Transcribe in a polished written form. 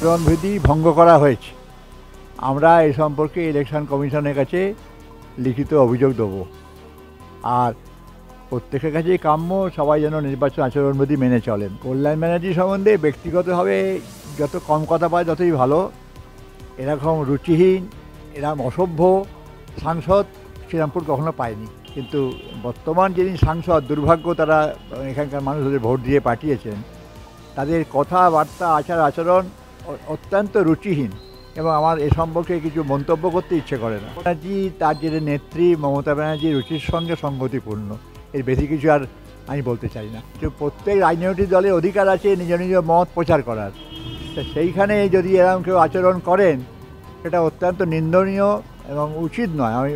আচরণবিধি ভঙ্গ করা হয়েছে। আমরা এই সম্পর্কে ইলেকশন কমিশনের কাছে লিখিত অভিযোগ দেবো। আর প্রত্যেকের কাছেই কাম্য সবাই যেন নির্বাচন আচরণবিধি মেনে চলেন। কল্যাণ ব্যানার্জি সম্বন্ধে ব্যক্তিগতভাবে যত কম কথা পায় ততই ভালো। এরকম রুচিহীন, এরকম অসভ্য সাংসদ শ্রীরামপুর কখনো পায়নি। কিন্তু বর্তমান যিনি সাংসদ, দুর্ভাগ্য তারা এখানকার মানুষ ওদের ভোট দিয়ে পাঠিয়েছেন, তাদের কথাবার্তা আচার আচরণ অত্যন্ত রুচিহীন এবং আমার এ সম্পর্কে কিছু মন্তব্য করতে ইচ্ছে করে না। ব্যানার্জি তার যে নেত্রী মমতা ব্যানার্জির রুচির সঙ্গে সঙ্গতিপূর্ণ, এর বেশি কিছু আর আমি বলতে চাই না। তো প্রত্যেক রাজনৈতিক দলের অধিকার আছে নিজ নিজ মত প্রচার করার। তা সেইখানে যদি এরকম কেউ আচরণ করেন সেটা অত্যন্ত নিন্দনীয় এবং উচিত নয়। আমি